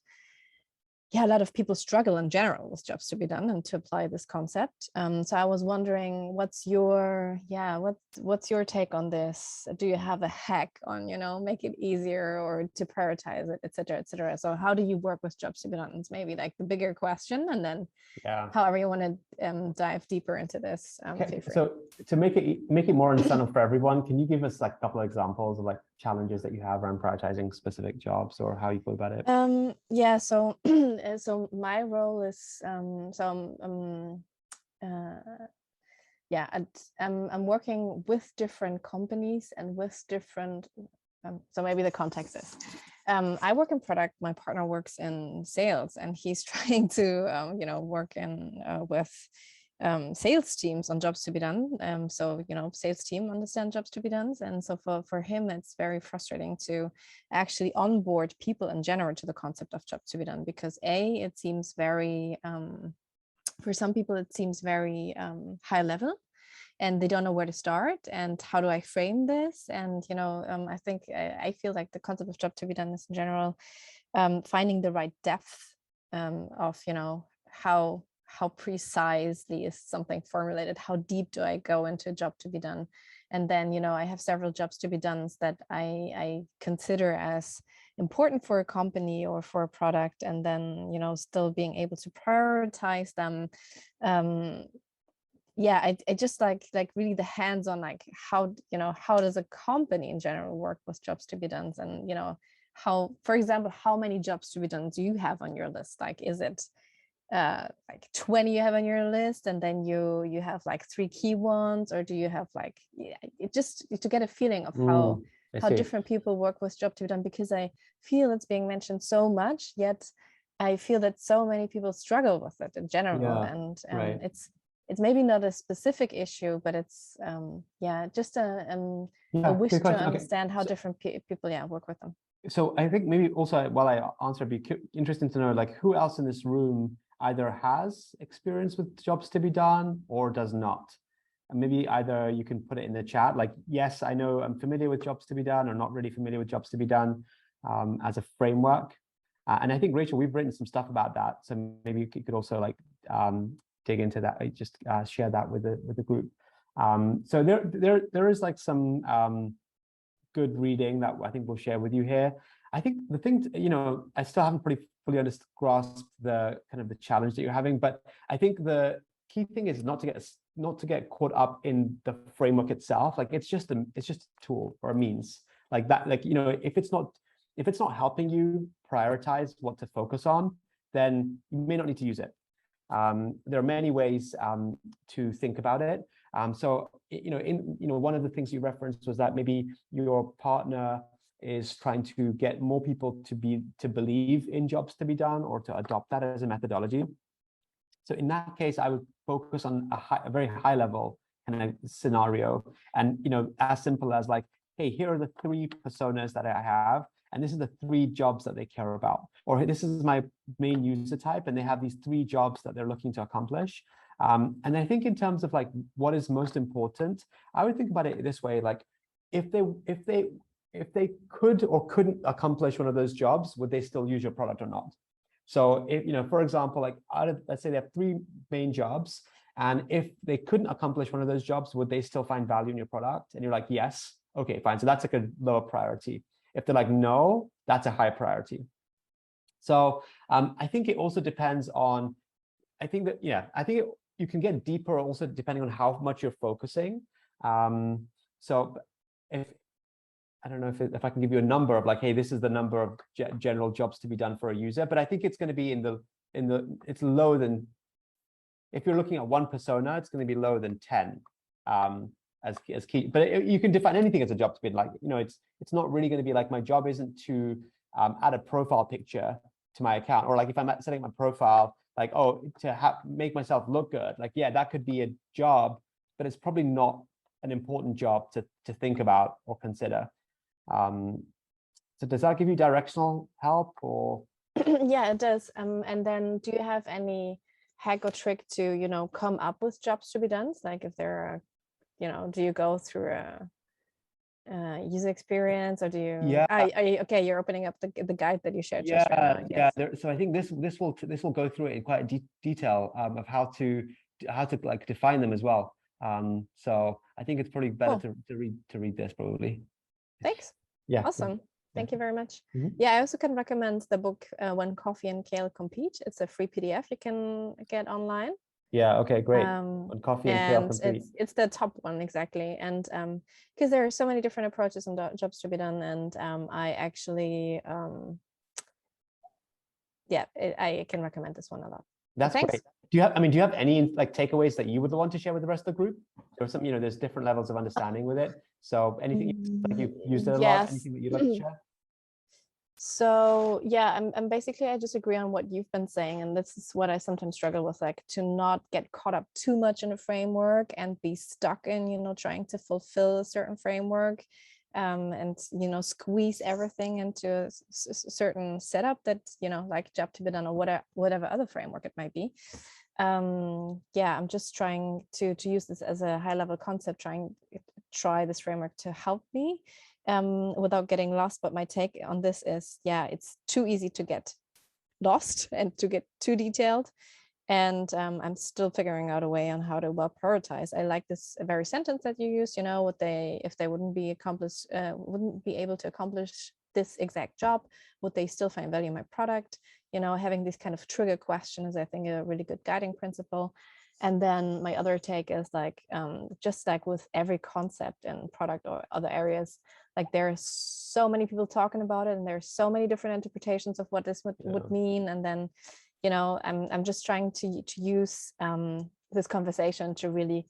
yeah, a lot of people struggle in general with jobs to be done and to apply this concept. So I was wondering, what's your take on this? Do you have a hack on, you know, make it easier or to prioritize it, et cetera, et cetera? So how do you work with jobs to be done? It's maybe like the bigger question, and then however you want to dive deeper into this. Okay. So to make it more understandable for everyone, can you give us like a couple of examples of like challenges that you have around prioritizing specific jobs or how you feel about it? Yeah, so so my role is I'm working with different companies and with different so maybe the context is I work in product, my partner works in sales, and he's trying to work in with sales teams on jobs to be done. So, you know, sales team understand jobs to be done. And so for him, it's very frustrating to actually onboard people in general to the concept of jobs to be done, because it seems very, for some people, it seems very high level, and they don't know where to start and how do I frame this. And, you know, I feel like the concept of job to be done is in general finding the right depth of, you know, how precisely is something formulated, how deep do I go into a job to be done. And then, you know, I have several jobs to be done that I consider as important for a company or for a product, and then, you know, still being able to prioritize them. I just like really the hands-on, like how does a company in general work with jobs to be done, and, you know, how, for example, how many jobs to be done do you have on your list? Like, is it like 20 you have on your list, and then you have like 3 key ones, or do you have like, just to get a feeling of how different people work with job to be done, because I feel it's being mentioned so much, yet I feel that so many people struggle with it in general. And right. It's maybe not a specific issue, but it's just a wish to understand how different people work with them. So I think maybe also, while I answer, it'd be interesting to know, like, who else in this room either has experience with jobs to be done or does not. And maybe either you can put it in the chat, like, yes, I know I'm familiar with jobs to be done, or not really familiar with jobs to be done as a framework. And I think, Rachel, we've written some stuff about that. So maybe you could also like dig into that, just share that with the group. So there is like some good reading that I think we'll share with you here. I think the thing, I still haven't pretty fully grasped the kind of the challenge that you're having, but I think the key thing is not to get caught up in the framework itself. Like it's just a tool or a means like that. Like, if it's not helping you prioritize what to focus on, then you may not need to use it. There are many ways to think about it. So, one of the things you referenced was that maybe your partner is trying to get more people to believe in jobs to be done or to adopt that as a methodology. So in that case, I would focus on a very high level kind of scenario, and as simple as like, hey, here are the 3 personas that I have, and this is the 3 jobs that they care about, or this is my main user type, and they have these 3 jobs that they're looking to accomplish. And I think in terms of like what is most important, I would think about it this way: like, if they could or couldn't accomplish one of those jobs, would they still use your product or not? So if, for example, like let's say they have 3 main jobs, and if they couldn't accomplish one of those jobs, would they still find value in your product? And you're like, yes, okay, fine. So that's like a lower priority. If they're like, no, that's a high priority. So I think it also depends on, you can get deeper also depending on how much you're focusing. So if, I don't know if I can give you a number of like, hey, this is the number of general jobs to be done for a user, but I think it's going to be it's lower than, if you're looking at 1 persona, it's going to be lower than 10 as key. But you can define anything as a job to be like, it's not really going to be like, my job isn't to add a profile picture to my account, or like if I'm setting my profile, like, oh, to make myself look good, like, yeah, that could be a job, but it's probably not an important job to think about or consider. So does that give you directional help, or? Yeah, it does. And then do you have any hack or trick to, come up with jobs to be done? Like if there are, do you go through a user experience, or do you? Yeah. Okay, you're opening up the guide that you shared just right now, So I think this will go through it in quite detail of how to like define them as well. So I think it's probably better to read this probably. Thanks. Yeah. Awesome. Thank you very much. Mm-hmm. Yeah, I also can recommend the book When Coffee and Kale Compete. It's a free PDF you can get online. Yeah. Okay. Great. When Coffee and Kale Compete. It's the top one, exactly. And because there are so many different approaches and jobs to be done, and I actually I can recommend this one a lot. That's great. Do you have any like takeaways that you would want to share with the rest of the group? Or some, there's different levels of understanding with it. So anything like you've used it a lot, anything that you'd like to share? So yeah, I'm basically, I just agree on what you've been saying, and this is what I sometimes struggle with, like to not get caught up too much in a framework and be stuck in trying to fulfill a certain framework, and squeeze everything into a certain setup that like job to be done or whatever other framework it might be. I'm just trying to use this as a high level concept, try this framework to help me without getting lost. But my take on this is, it's too easy to get lost and to get too detailed, and I'm still figuring out a way on how to well prioritize. I like this very sentence that you used, if they wouldn't be able to accomplish this exact job, would they still find value in my product? Having these kind of trigger questions, I think, a really good guiding principle. And then my other take is like, just like with every concept and product or other areas, like there are so many people talking about it, and there's so many different interpretations of what this would mean. And then, I'm just trying to use this conversation to really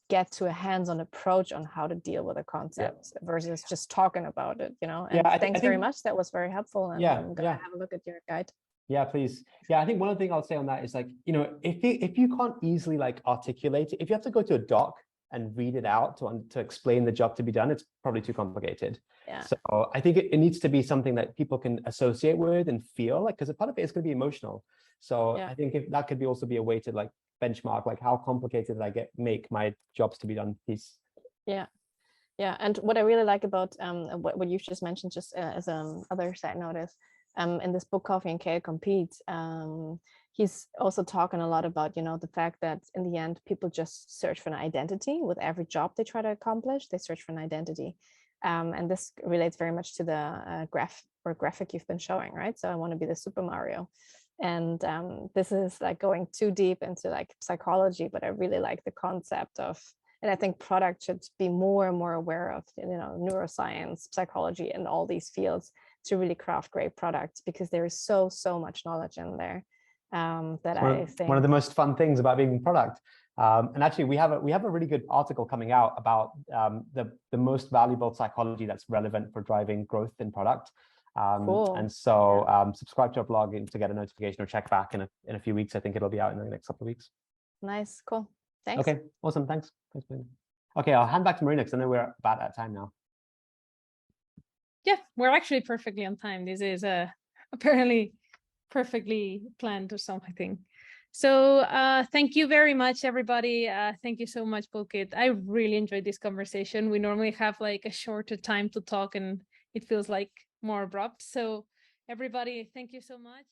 get to a hands-on approach on how to deal with a concept versus just talking about it, And thanks very much. That was very helpful. And I'm gonna have a look at your guide. Yeah, please. Yeah, I think one other thing I'll say on that is like, if you can't easily like articulate it, if you have to go to a doc and read it out to explain the job to be done, it's probably too complicated. Yeah. So I think it needs to be something that people can associate with and feel like, because a part of it is going to be emotional. So I think if that could also be a way to like benchmark, like how complicated did I make my jobs to be done piece. Yeah. Yeah. And what I really like about what you've just mentioned, just as other side note, is in this book Coffee and Kale Compete, he's also talking a lot about, the fact that in the end, people just search for an identity with every job they try to accomplish. They search for an identity. And this relates very much to the graphic you've been showing, right? So I want to be the Super Mario. And this is like going too deep into like psychology, but I really like the concept of, and I think product should be more and more aware of, neuroscience, psychology, and all these fields to really craft great products, because there is so much knowledge in there that I think one of the most fun things about being in product. And actually, we have a really good article coming out about the most valuable psychology that's relevant for driving growth in product. Cool. And so subscribe to our blog to get a notification, or check back in a few weeks. I think it'll be out in the next couple of weeks. Nice, cool. Thanks. Okay, awesome. Thanks. Okay, I'll hand back to Marina because I know we're about at time now. Yeah, we're actually perfectly on time. This is apparently perfectly planned or something. So thank you very much, everybody. Thank you so much, Pulkit. I really enjoyed this conversation. We normally have like a shorter time to talk, and it feels like more abrupt. So everybody, thank you so much.